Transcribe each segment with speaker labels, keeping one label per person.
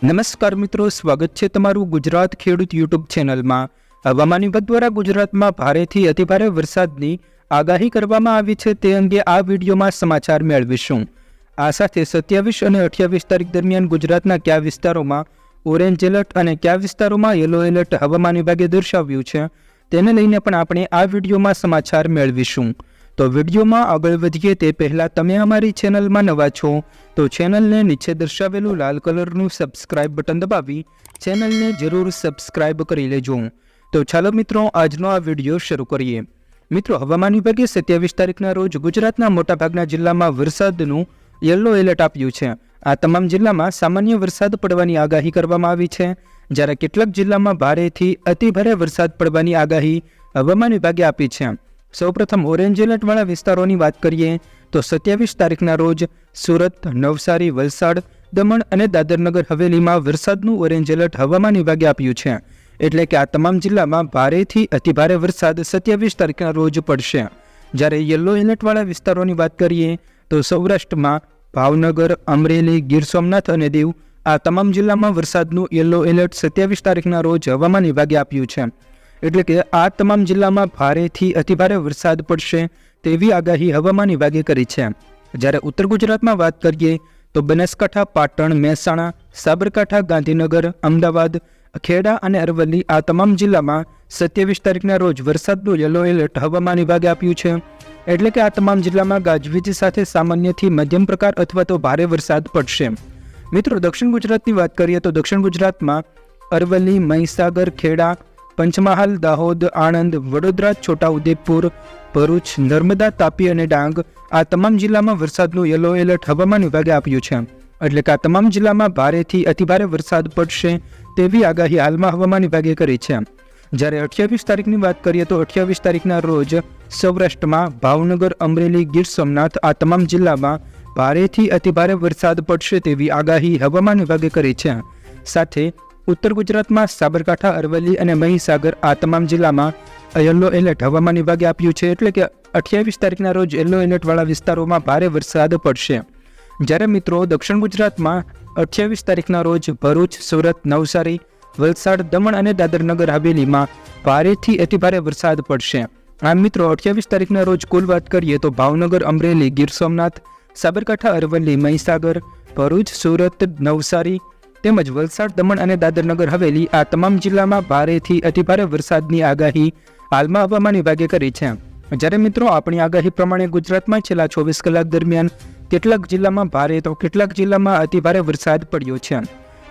Speaker 1: નમસ્કાર મિત્રો, સ્વાગત છે તમારું ગુજરાત ખેડૂત યુટ્યુબ ચેનલમાં। હવામાન વિભાગ દ્વારા ગુજરાતમાં ભારેથી અતિભારે વરસાદની આગાહી કરવામાં આવી છે તે અંગે આ વિડીયોમાં સમાચાર મેળવીશું। આ સાથે 27 અને 28 તારીખ દરમિયાન ગુજરાતના કયા વિસ્તારોમાં ઓરેન્જ એલર્ટ અને કયા વિસ્તારોમાં યલો એલર્ટ હવામાન વિભાગે દર્શાવ્યું છે તેને લઈને પણ આપણે આ વિડીયોમાં સમાચાર મેળવીશું। તો વિડીયોમાં આગળ વધીએ તે પહેલાં તમે અમારી ચેનલમાં નવા છો તો ચેનલને નીચે દર્શાવેલું લાલ કલરનું સબસ્ક્રાઇબ બટન દબાવી ચેનલને જરૂર સબસ્ક્રાઇબ કરી લેજો। તો ચાલો મિત્રો, આજનો આ વિડીયો શરૂ કરીએ। મિત્રો, હવામાન વિભાગે 27 તારીખના રોજ ગુજરાતના મોટાભાગના જિલ્લામાં વરસાદનું યલો એલર્ટ આપ્યું છે। આ તમામ જિલ્લામાં સામાન્ય વરસાદ પડવાની આગાહી કરવામાં આવી છે, જ્યારે કેટલાક જિલ્લામાં ભારેથી અતિભારે વરસાદ પડવાની આગાહી હવામાન વિભાગે આપી છે। સૌપ્રથમ ઓરેન્જ એલર્ટવાળા વિસ્તારોની વાત કરીએ તો 27 તારીખના રોજ સુરત, નવસારી, વલસાડ, દમણ અને દાદરનગર હવેલીમાં વરસાદનું ઓરેન્જ એલર્ટ હવામાન વિભાગે આપ્યું છે। એટલે કે આ તમામ જિલ્લામાં ભારેથી અતિભારે વરસાદ 27 તારીખના રોજ પડશે। જ્યારે યલો એલર્ટવાળા વિસ્તારોની વાત કરીએ તો સૌરાષ્ટ્રમાં ભાવનગર, અમરેલી, ગીર સોમનાથ અને દીવ આ તમામ જિલ્લામાં વરસાદનું યલો એલર્ટ 27 તારીખના રોજ હવામાન વિભાગે આપ્યું છે। એટલે કે આ તમામ જિલ્લામાં ભારેથી અતિભારે વરસાદ પડશે તેવી આગાહી હવામાન વિભાગે કરી છે। જ્યારે ઉત્તર ગુજરાતમાં વાત કરીએ તો બનાસકાંઠા, પાટણ, મહેસાણા, સાબરકાંઠા, ગાંધીનગર, અમદાવાદ, ખેડા અને અરવલ્લી આ તમામ જિલ્લામાં 27 તારીખના રોજ વરસાદનું યલો એલર્ટ હવામાન વિભાગે આપ્યું છે। એટલે કે આ તમામ જિલ્લામાં ગાજવીજ સાથે સામાન્યથી મધ્યમ પ્રકાર અથવા તો ભારે વરસાદ પડશે। મિત્રો, દક્ષિણ ગુજરાતની વાત કરીએ તો દક્ષિણ ગુજરાતમાં અરવલ્લી, મહીસાગર, ખેડા, પંચમહાલ, દાહોદ, આણંદ, વડોદરા, છોટાઉદેપુર, ભરૂચ, નર્મદા, તાપી અને ડાંગ આ તમામ જિલ્લામાં વરસાદનું યલો એલર્ટ હવામાન વિભાગે આપ્યું છે। એટલે કે આ તમામ જિલ્લામાં ભારેથી અતિભારે વરસાદ પડશે તેવી આગાહી હાલમાં હવામાન વિભાગે કરી છે। જ્યારે 28 તારીખની વાત કરીએ તો 28 તારીખના રોજ સૌરાષ્ટ્રમાં ભાવનગર, અમરેલી, ગીર સોમનાથ આ તમામ જિલ્લામાં ભારેથી અતિભારે વરસાદ પડશે તેવી આગાહી હવામાન વિભાગે કરી છે। સાથે ઉત્તર ગુજરાતમાં સાબરકાંઠા, અરવલ્લી અને મહીસાગર આ તમામ જિલ્લામાં યલો એલર્ટ હવામાન વિભાગે આપ્યું છે। એટલે કે 28 તારીખના રોજ યલો એલર્ટવાળા વિસ્તારોમાં ભારે વરસાદ પડશે। જ્યારે મિત્રો, દક્ષિણ ગુજરાતમાં 28 તારીખના રોજ ભરૂચ, સુરત, નવસારી, વલસાડ, દમણ અને દાદરનગર હવેલીમાં ભારેથી અતિભારે વરસાદ પડશે। આમ મિત્રો, 28 તારીખના રોજ કુલ વાત કરીએ તો ભાવનગર, અમરેલી, ગીર સોમનાથ, સાબરકાંઠા, અરવલ્લી, મહીસાગર, ભરૂચ, સુરત, નવસારી તેમજ વલસાડ, દમણ અને દાદરનગર હવેલી આ તમામ જિલ્લામાં ભારેથી અતિભારે વરસાદની આગાહી હાલમાં હવામાન વિભાગે કરી છે। જ્યારે મિત્રો, આપણી આગાહી પ્રમાણે ગુજરાતમાં છેલ્લા 24 કલાક દરમિયાન કેટલાક જિલ્લામાં ભારે તો કેટલાક જિલ્લામાં અતિભારે વરસાદ પડ્યો છે।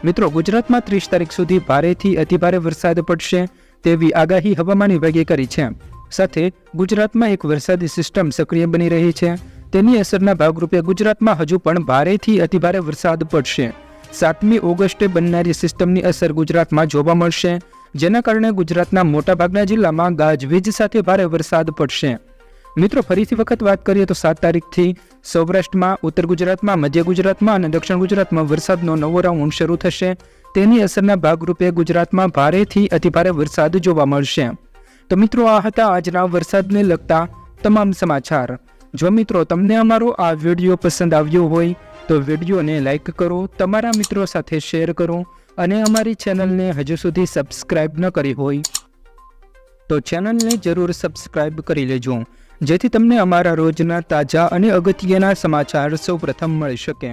Speaker 1: મિત્રો, ગુજરાતમાં 30 તારીખ સુધી ભારેથી અતિભારે વરસાદ પડશે તેવી આગાહી હવામાન વિભાગે કરી છે। સાથે ગુજરાતમાં એક વરસાદી સિસ્ટમ સક્રિય બની રહી છે, તેની અસરના ભાગરૂપે ગુજરાતમાં હજુ પણ ભારેથી અતિભારે વરસાદ પડશે। 7મી ઓગસ્ટે બનનારી સિસ્ટમની અસર ગુજરાતમાં જોવા મળશે, જેના કારણે ગુજરાતના મોટાભાગના જિલ્લામાં ગાજવીજ સાથે ભારે વરસાદ પડશે। મિત્રો, ફરીથી વખત વાત કરીએ તો 7 તારીખથી સૌરાષ્ટ્રમાં, ઉત્તર ગુજરાતમાં, મધ્ય ગુજરાતમાં અને દક્ષિણ ગુજરાતમાં વરસાદનો નવો રાઉન્ડ શરૂ થશે। તેની અસરના ભાગરૂપે ગુજરાતમાં ભારેથી અતિભારે વરસાદ જોવા મળશે। તો મિત્રો, આ હતા આજના વરસાદને લગતા તમામ સમાચાર। જો મિત્રો તમને અમારો આ વિડીયો પસંદ આવ્યો હોય તો વિડીયોને લાઇક કરો, તમારા મિત્રો સાથે શેર કરો અને અમારી ચેનલને હજુ સુધી સબસ્ક્રાઇબ ન કરી હોય તો ચેનલને જરૂર સબસ્ક્રાઇબ કરી લેજો, જેથી તમને અમારા રોજના તાજા અને અગત્યના સમાચાર સૌપ્રથમ મળી શકે।